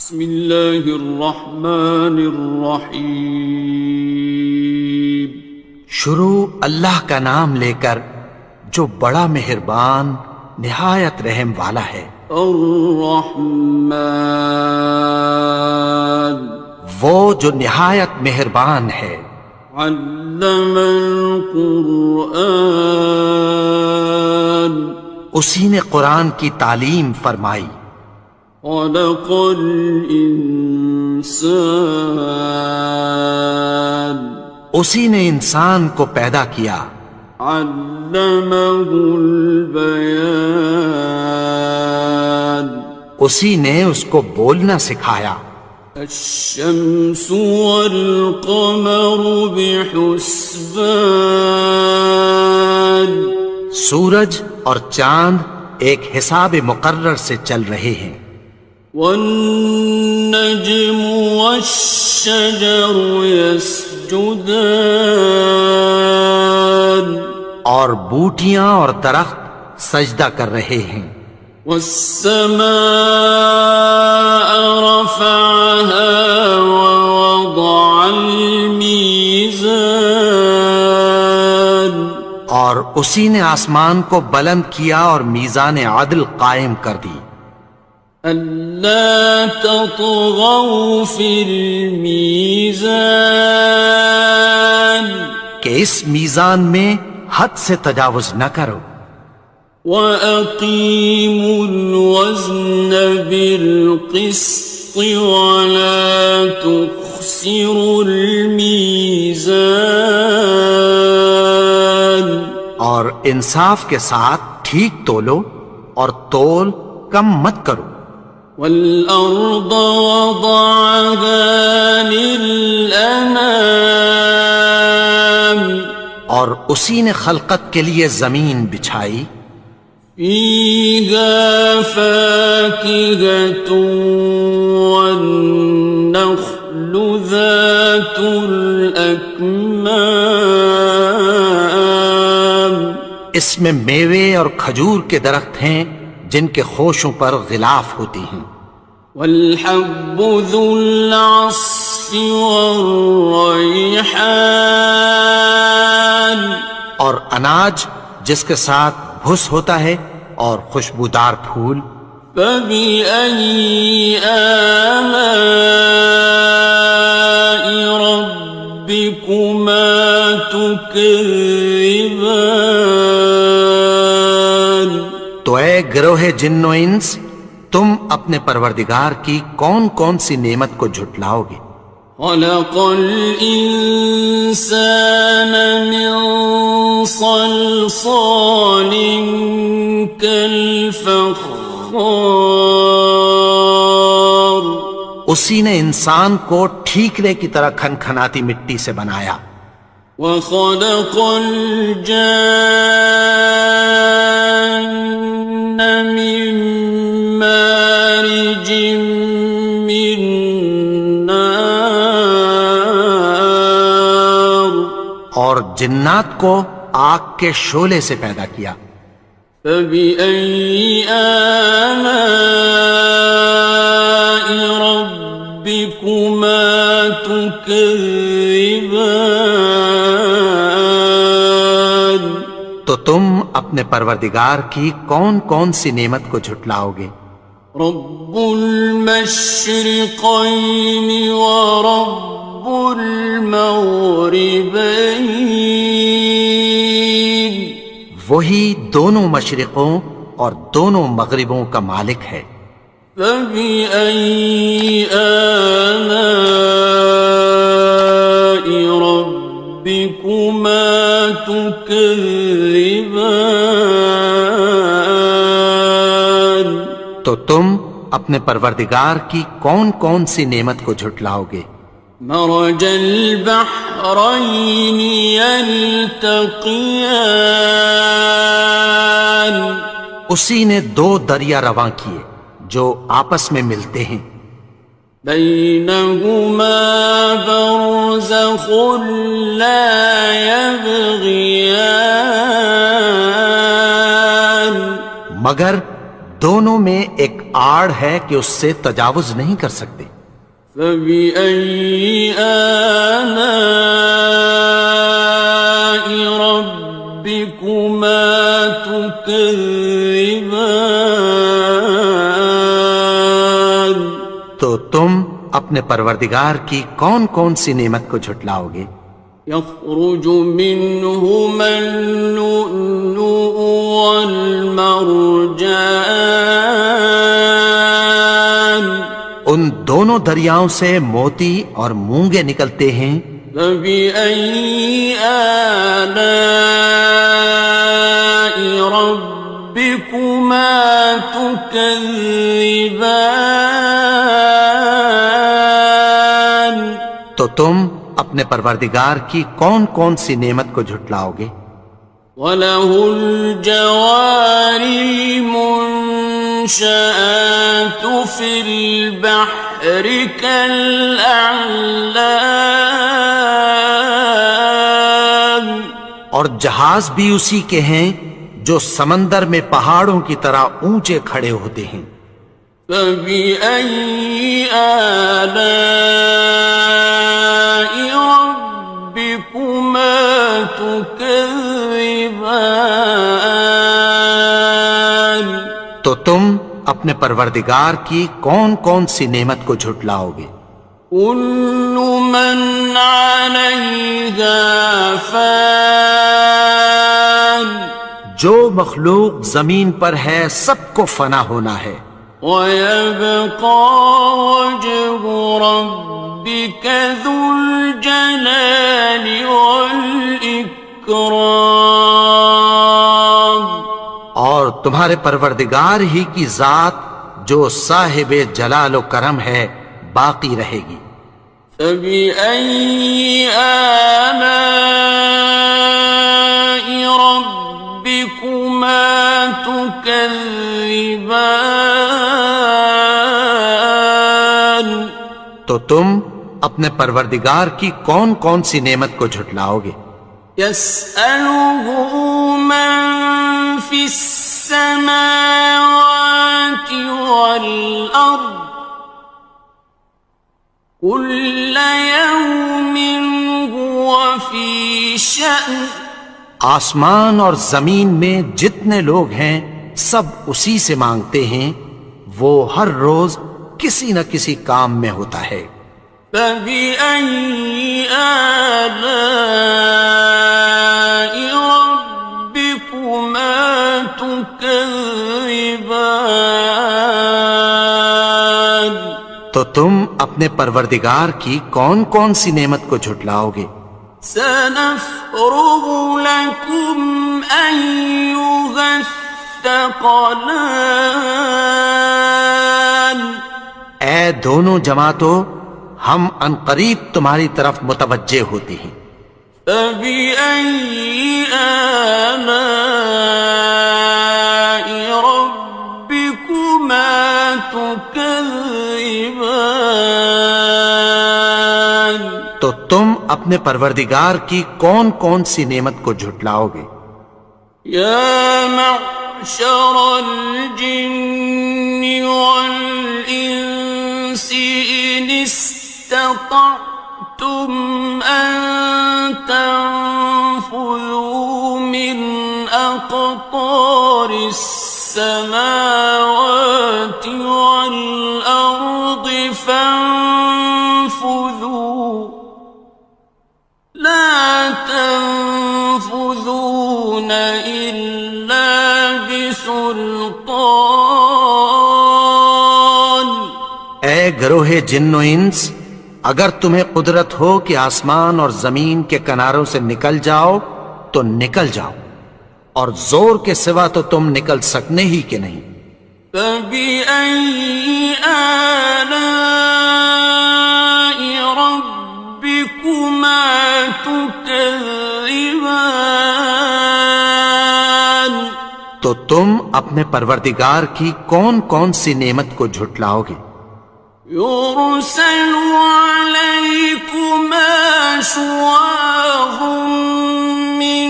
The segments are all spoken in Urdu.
بسم اللہ الرحمن الرحیم۔ شروع اللہ کا نام لے کر جو بڑا مہربان نہایت رحم والا ہے۔ الرحمن، وہ جو نہایت مہربان ہے۔ علم القرآن، اسی نے قرآن کی تعلیم فرمائی۔ خلق الانسان، اسی نے انسان کو پیدا کیا۔ علمہ البیان، اسی نے اس کو بولنا سکھایا۔ الشمس والقمر بحسبان، سورج اور چاند ایک حساب مقرر سے چل رہے ہیں۔ والنجم والشجر يسجدان، اور بوٹیاں اور درخت سجدہ کر رہے ہیں۔ والسماء رفعها ووضع الميزان، اور اسی نے آسمان کو بلند کیا اور میزان عدل قائم کر دی۔ ألا تطغوا في الميزان، کہ اس میزان میں حد سے تجاوز نہ کرو۔ وَأَقِيمُوا الْوَزْنَ بِالْقِسْطِ وَلَا تُخْسِرُوا الْمِيزَانَ، اور انصاف کے ساتھ ٹھیک تولو اور تول کم مت کرو۔ وَالْأَرْضَ وَضَعَهَا لِلْأَنَامِ، اور اسی نے خلقت کے لیے زمین بچھائی۔ فِيهَا فَاكِهَةٌ وَالنَّخْلُ ذَاتُ الْأَكْمَامِ، اس میں میوے اور کھجور کے درخت ہیں جن کے خوشوں پر غلاف ہوتی ہیں۔ وَالْحَبُّ ذُو الْعَصْفِ وَالرَّيْحَانِ، اور اناج جس کے ساتھ بھس ہوتا ہے اور خوشبودار پھول۔ فَبِأَيِّ آلَاءِ رَبِّكُمَا تُكَذِّبَانِ، تو اے گروہ جن و انس، تم اپنے پروردگار کی کون کون سی نعمت کو جھٹلاؤ گے؟ خَلَقَ الْإِنسَانَ مِنْ صَلْصَالٍ كَالْفَخَّارِ، اسی نے انسان کو ٹھیکرے کی طرح کھنکھناتی مٹی سے بنایا۔ وَخَلَقَ الْجَانَّ مِن مَّارِجٍ مِّن نَّارٍ، اور جنات کو آگ کے شعلے سے پیدا کیا۔ فَبِأَيِّ آلَاءِ رَبِّكُمَا تُكَذِّبَانِ، تو تم اپنے پروردگار کی کون کون سی نعمت کو جھٹلاؤ گے؟ رب المشرقین ورب المغربین، وہی دونوں مشرقوں اور دونوں مغربوں کا مالک ہے۔ فَبِأَيِّ آلَاءِ رَبِّكُمَا تُكَذِّبَانِ، تو تم اپنے پروردگار کی کون کون سی نعمت کو جھٹلاؤ گے؟ مرج البحرین یلتقیان، اسی نے دو دریا رواں کیے جو آپس میں ملتے ہیں۔ بینہما برزخ لا یبغیان، مگر دونوں میں ایک آڑ ہے کہ اس سے تجاوز نہیں کر سکتے۔ فبأي آلاء ربكما تكذبان؟ تو تم اپنے پروردگار کی کون کون سی نعمت کو جھٹلاؤ گے؟ يخرج منهما اللؤلؤ والمرجان، ان دونوں دریاؤں سے موتی اور مونگے نکلتے ہیں۔ فبأي آلاء ربكما تكذبان؟ تو تم اپنے پروردگار کی کون کون سی نعمت کو جھٹلاؤ گے؟ وَلَهُ الْجَوَارِ الْمُنشَآتُ فِي الْبَحْرِ كَالْأَعْلَامِ، اور جہاز بھی اسی کے ہیں جو سمندر میں پہاڑوں کی طرح اونچے کھڑے ہوتے ہیں۔ فَبِأَيِّ آلَاءِ رَبِّكُمَا تُكَذِّبَانِ؟ تو تم اپنے پروردگار کی کون کون سی نعمت کو جھٹلاؤ گے؟ كُلُّ مَنْ عَلَيْهَا فَانٍ، جو مخلوق زمین پر ہے سب کو فنا ہونا ہے۔ وَيَبْقَى وَجْهُ رَبِّكَ ذُو الْجَلَالِ وَالْإِكْرَامِ، اور تمہارے پروردگار ہی کی ذات جو صاحب جلال و کرم ہے باقی رہے گی۔ فَبِأَيِّ آلَاءِ رَبِّكُمَا تُكَذِّبَانِ؟ تو تم اپنے پروردگار کی کون کون سی نعمت کو جھٹلاؤ گے؟ يَسْأَلُهُ مَن فِي السَّمَاوَاتِ وَالْأَرْضِ كُلَّ يَوْمٍ هُوَ فِي شَأْنٍ، آسمان اور زمین میں جتنے لوگ ہیں سب اسی سے مانگتے ہیں، وہ ہر روز کسی نہ کسی کام میں ہوتا ہے۔ فَبِأَيِّ آلَاءِ رَبِّكُمَا تُكَذِّبَانِ؟ تو تم اپنے پروردگار کی کون کون سی نعمت کو جھٹلاؤ گے؟ سَنَفْرُغُ لَكُمْ أَيُّهَ الثَّقَلَانِ، اے دونوں جماعتوں، ہم عنقریب تمہاری طرف متوجہ ہوتے ہیں۔ فَبِأَيِّ آلَاءِ رَبِّكُمَا تُكَذِّبَانِ؟ تو تم اپنے پروردگار کی کون کون سی نعمت کو جھٹلاؤ گے؟ يَا مَعْشَرَ الْجِنِّ وَالْإِنسِ إِنِ اسْتَطَعْتُمْ أَن تَنفُذُوا مِنْ أَقْطَارِ السَّمَاوَاتِ وَالْأَرْضِ فَانفُذُوا لَا تَنفُذُونَ إِلَّا بِسُلْطَانٍ۔ اے گروہ جن و انس، اگر تمہیں قدرت ہو کہ آسمان اور زمین کے کناروں سے نکل جاؤ تو نکل جاؤ، اور زور کے سوا تو تم نکل سکنے ہی کہ نہیں۔ فَبِأَيِّ آلَاءِ رَبِّكُمَا تُكَذِّبَانِ؟ تو تم اپنے پروردگار کی کون کون سی نعمت کو جھٹلاؤ گے؟ يُرْسَلُ عَلَيْكُمَا شُوَاظٌ مِّن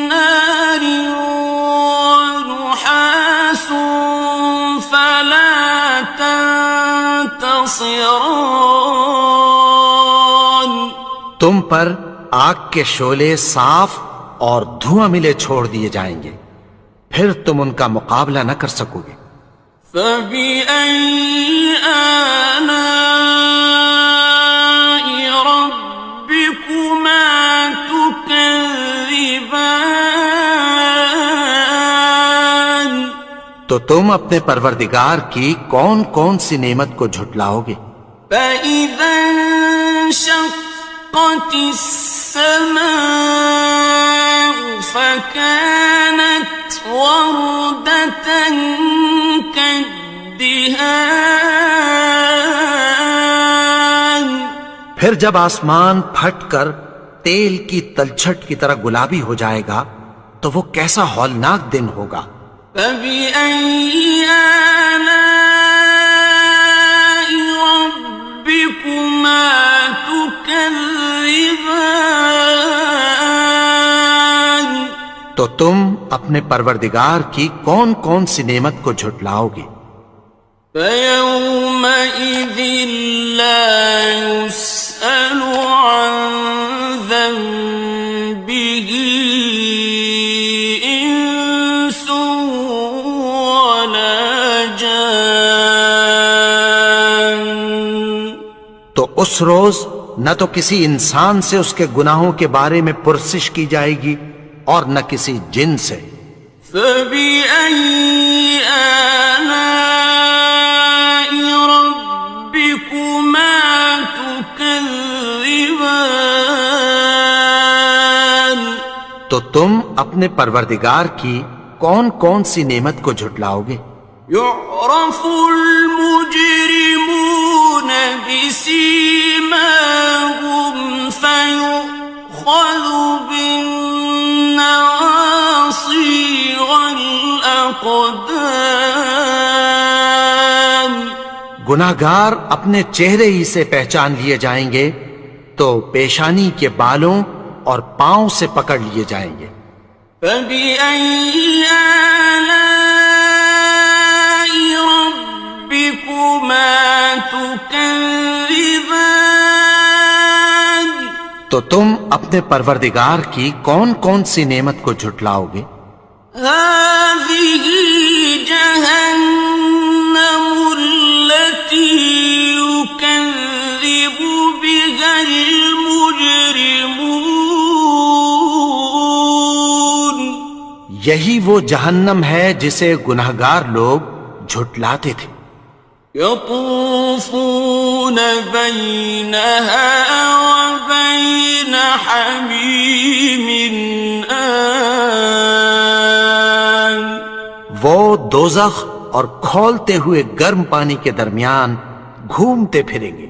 نَّارٍ وَنُحَاسٌ فَلَا خِصِرَانٍ تم پر آگ کے شعلے صاف اور دھواں ملے چھوڑ دیے جائیں گے، پھر تم ان کا مقابلہ نہ کر سکو گے۔ فَبِأَيِّ آلَاءِ رَبِّكُمَا تُكَذِّبَانِ تو تم اپنے پروردگار کی کون کون سی نعمت کو جھٹلاؤ گے؟ فَإِذَا انشَقَّتِ السَّمَاءُ فَكَانَتْ وَرْدَةً كَالدِّهَانِ پھر جب آسمان پھٹ کر تیل کی تلچھٹ کی طرح گلابی ہو جائے گا تو وہ کیسا ہولناک دن ہوگا۔ فَبِأَيِّ آلَاءِ رَبِّكُمَا تُكَذِّبَانِ تو تم اپنے پروردگار کی کون کون سی نعمت کو جھٹلاؤ گے؟ فَيَوْمَئِذٍ لَا يُسْأَلُ عَنْ ذَنبِهِ إِنسٌ وَلَا جَانٌّ تو اس روز نہ تو کسی انسان سے اس کے گناہوں کے بارے میں پرسش کی جائے گی اور نہ کسی جن سے۔ فَبِأَيِّ آلَاءِ رَبِّكُمَا تُكَذِّبَانِ تو تم اپنے پروردگار کی کون کون سی نعمت کو جھٹلاؤ گے؟ يُعْرَفُ الْمُجْرِمُونَ بِسِيمَاهُمْ فَيُؤْخَذُ بِالنَّوَاصِي وَالْأَقْدَامِ گناہگار اپنے چہرے ہی سے پہچان لیے جائیں گے تو پیشانی کے بالوں اور پاؤں سے پکڑ لیے جائیں گے۔ فَبِأَيِّ آلَاءِ رَبِّكُمَا تُكَذِّبَانِ تو تم اپنے پروردگار کی کون کون سی نعمت کو جھٹلاؤ گے؟ هَٰذِهِ جَهَنَّمُ الَّتِي يُكَذِّبُ بِهَا الْمُجْرِمُونَ یہی وہ جہنم ہے جسے گناہگار لوگ جھٹلاتے تھے۔ يَطُوفُونَ بَيْنَهَا وَبَيْنَ حَمِيمٍ آنٍ وہ دوزخ اور کھولتے ہوئے گرم پانی کے درمیان گھومتے پھریں گے۔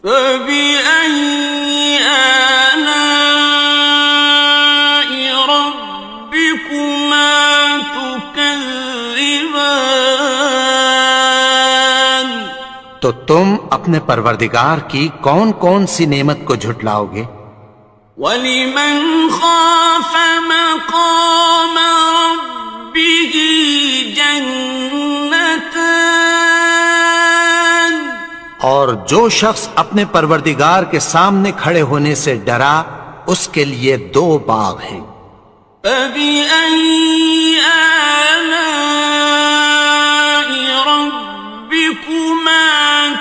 فَبِأَيِّ آلَاءِ رَبِّكُمَا تُكَذِّبَانِ تو تم اپنے پروردگار کی کون کون سی نعمت کو جھٹلاؤ گے؟ وَلِمَنْ خَافَ مَقَامَ رَبِّهِ جَنَّتَانِ اور جو شخص اپنے پروردگار کے سامنے کھڑے ہونے سے ڈرا اس کے لیے دو باغ ہیں۔ فَبِأَيِّ آلَاءِ رَبِّكُمَا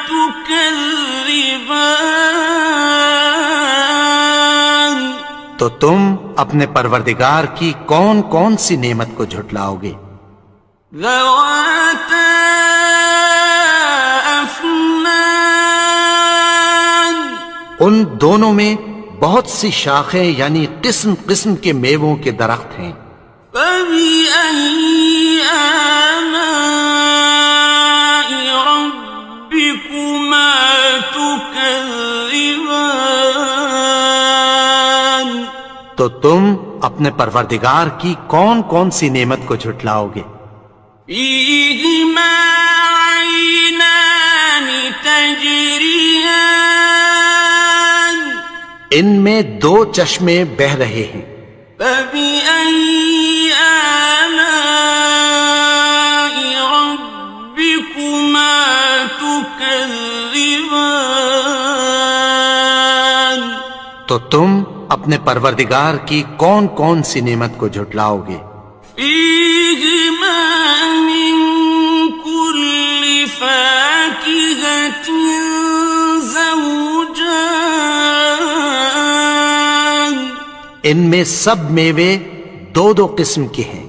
تُكَذِّبَانِ تو تم اپنے پروردگار کی کون کون سی نعمت کو جھٹلاؤ گے؟ ذَوَاتَا أَفْنَانٍ ان دونوں میں بہت سی شاخیں یعنی قسم قسم کے میووں کے درخت ہیں۔ فَبِأَيِّ آلَاءِ رَبِّكُمَا تُكَذِّبَانِ تو تم اپنے پروردگار کی کون کون سی نعمت کو جھٹلاؤ گے؟ فِيهِمَا عَيْنَانِ تَجْرِيَانِ ان میں دو چشمے بہہ رہے ہیں۔ فَبِأَيِّ آلَاءِ رَبِّكُمَا تُكَذِّبَانِ تو تم اپنے پروردگار کی کون کون سی نعمت کو جھٹلاؤ گے؟ فيهما من كل فاكهة زوجان ان میں سب میوے دو دو قسم کے ہیں۔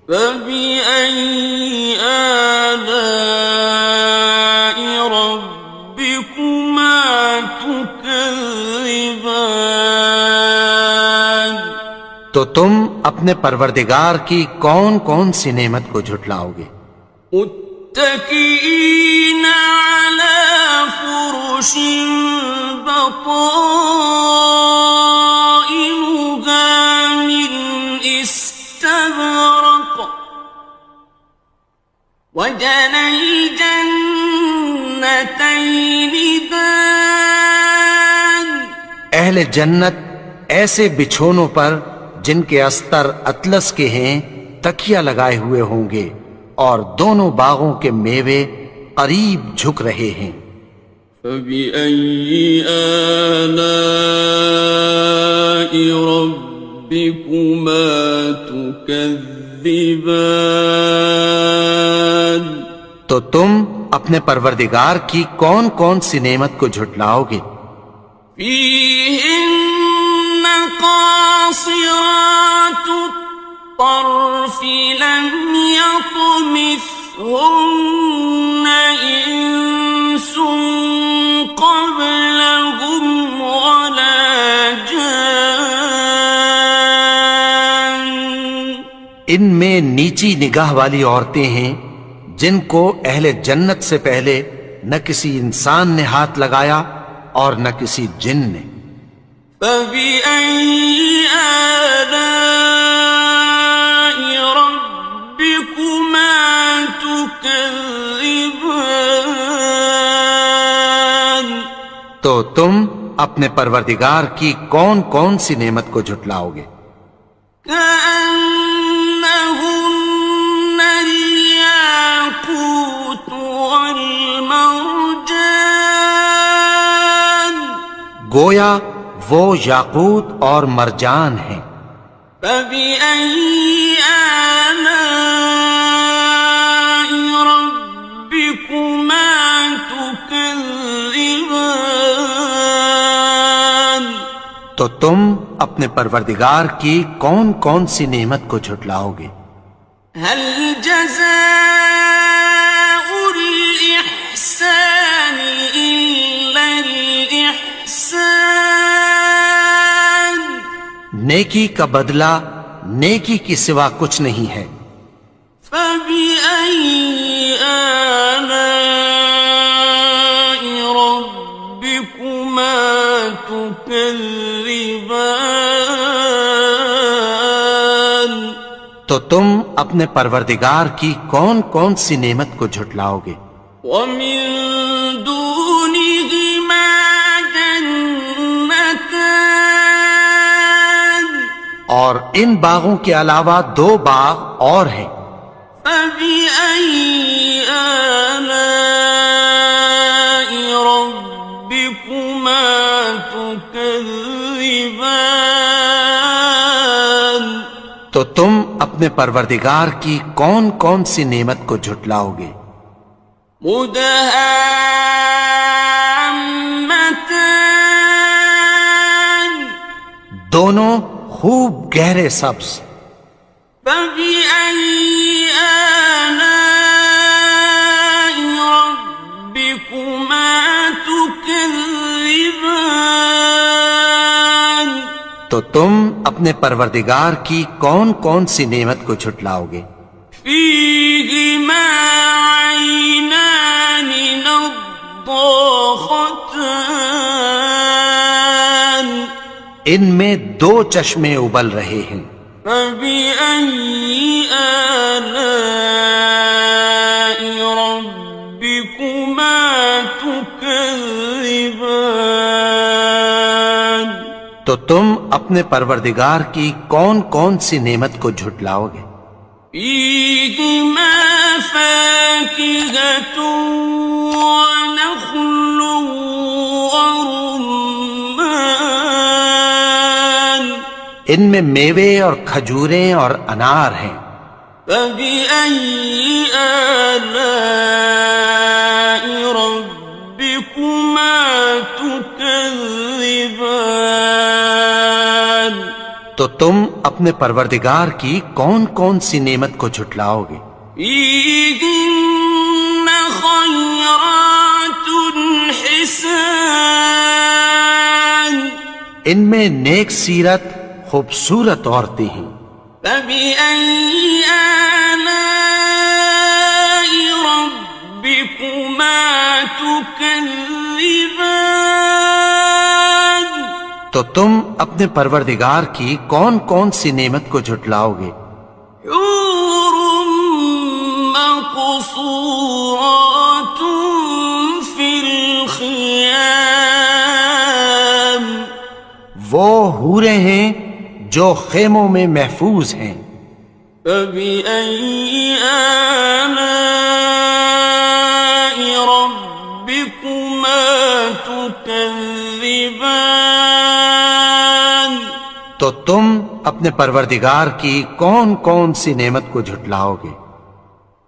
فبأي آلاء ربكما تكذبان تو تم اپنے پروردگار کی کون کون سی نعمت کو جھٹلاؤ گے؟ متكئين على فرش بطائنها من استبرق وجنى الجنتين دان اہل جنت ایسے بچھونوں پر جن کے استر اطلس کے ہیں تکیہ لگائے ہوئے ہوں گے، اور دونوں باغوں کے میوے قریب جھک رہے ہیں۔ فبأي آلاء ربكما تكذبان تو تم اپنے پروردگار کی کون کون سی نعمت کو جھٹلاؤ گے؟ فيهن قاصرات الطرف لم يطمثهن إنس قبلهم ولا جان ان میں نیچی نگاہ والی عورتیں ہیں جن کو اہل جنت سے پہلے نہ کسی انسان نے ہاتھ لگایا اور نہ کسی جن نے۔ فبأي آلاء ربكما تكذبان تو تم اپنے پروردگار کی کون کون سی نعمت کو جھٹلاؤ گے؟ كأنهن الياقوت والمرجان گویا وہ یاقوت اور مرجان ہیں۔ فبأي آلاء ربكما تكذبان تو تم اپنے پروردگار کی کون کون سی نعمت کو جھٹلاؤ گے؟ هل جزاء الإحسان إلا الإحسان نیکی کا بدلہ نیکی کی سوا کچھ نہیں ہے۔ فبأي آلاء ربكما تكذبان تو تم اپنے پروردگار کی کون کون سی نعمت کو جھٹلاؤ گے؟ ومن دونهما جنتان اور ان باغوں کے علاوہ دو باغ اور ہیں۔ فبأي آلاء ربكما تكذبان تو تم اپنے پروردگار کی کون کون سی نعمت کو جھٹلاؤ گے؟ مدهامتان دونوں خوب گہرے سبز۔ فبأي آلاء ربكما تكذبان تو تم اپنے پروردگار کی کون کون سی نعمت کو جھٹلاؤ گے؟ فيهما عينان نضاختان ان میں دو چشمے ابل رہے ہیں۔ فبأي آلاء ربكما تكذبان تو تم اپنے پروردگار کی کون کون سی نعمت کو جھٹلاؤ گے؟ فيهما فاكهة ونخل ورمان ان میں میوے اور کھجوریں اور انار ہیں۔ فبأي آلاء ربكما تكذبان؟ تو تم اپنے پروردگار کی کون کون سی نعمت کو جھٹلاؤ گے؟ فيهن خيرات حسان، ان میں نیک سیرت خوبصورت عورتیں ہیں۔ فبأي آلاء ربكما تكذبان؟ تو تم اپنے پروردگار کی کون کون سی نعمت کو جھٹلاؤ گے؟ حور مقصورات في الخيام، وہ حوریں ہیں جو خیموں میں محفوظ ہیں۔ فبأي آلاء ربكما تكذبان؟ تو تم اپنے پروردگار کی کون کون سی نعمت کو جھٹلاؤ گے؟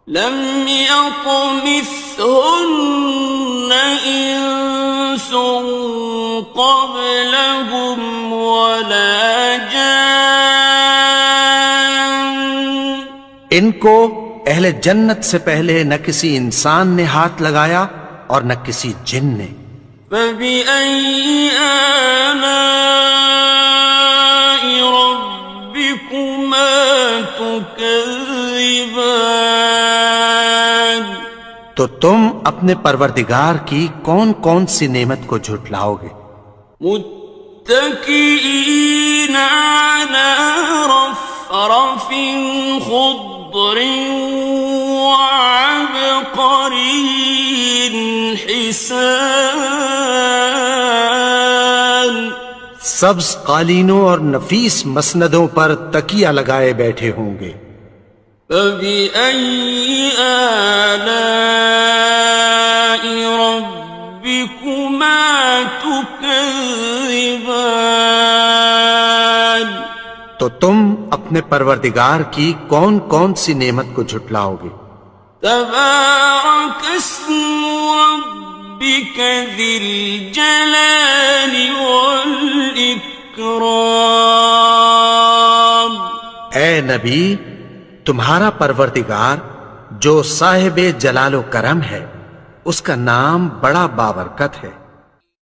لم يطمثهن إنس قبلهم ولا جان، ان کو اہل جنت سے پہلے نہ کسی انسان نے ہاتھ لگایا اور نہ کسی جن نے۔ فبأي آلاء ربكما تكذبان؟ تو تم اپنے پروردگار کی کون کون سی نعمت کو جھٹلاؤ گے؟ متكئين على رفرف خضر وعبقري حسان، سبز قالینوں اور نفیس مسندوں پر تکیہ لگائے بیٹھے ہوں گے۔ فبأي آلاء ربكما تكذبان؟ تو تم اپنے پروردگار کی کون کون سی نعمت کو جھٹلاؤ گے؟ تبارك اسم ربك ذي الجلال والإكرام۔ اے نبی، تمہارا پروردگار جو صاحب جلال و کرم ہے، اس کا نام بڑا بابرکت ہے۔